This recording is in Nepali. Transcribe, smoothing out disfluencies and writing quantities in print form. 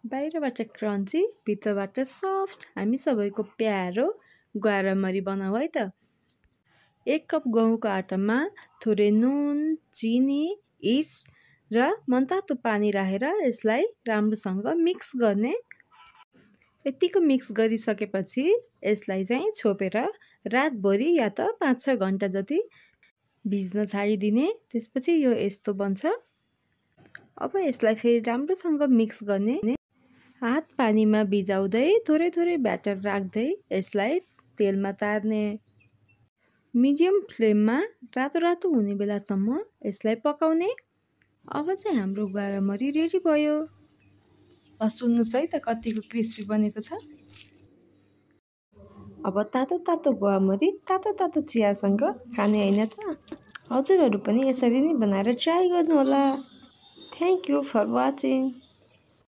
बाहिरबाट क्रन्ची भित्रबाट सफ्ट हामी सबैको प्यारो गुवारामरी बनाऊ है त। 1 कप गहुँको आटामा थोरै नुन, चिनी, इस्ट र मनतातो पानी राखेर यसलाई राम्रोसँग मिक्स गर्ने। यतिको मिक्स गरिसकेपछि यसलाई चाहिँ छोपेर रातभरि या त 5-6 घन्टा जति भिज्न छाडिदिने। त्यसपछि यो यस्तो बन्छ। अब यसलाई फेरि राम्रोसँग मिक्स गर्ने। हात पानीमा भिजाउँदै थोरै थोरै ब्याटर राख्दै यसलाई तेलमा तार्ने। मिडियम फ्लेममा रातो रातो हुने बेलासम्म यसलाई पकाउने। अब चाहिँ हाम्रो गुवारामरी रेडी भयो। सुन्नुहोस् है त कतिको क्रिस्पी बनेको छ। अब तातो तातो गुवारामरी तातो तातो चियासँग खाने होइन त। हजुरहरू पनि यसरी नै बनाएर ट्राई गर्नुहोला। Thank you for watching.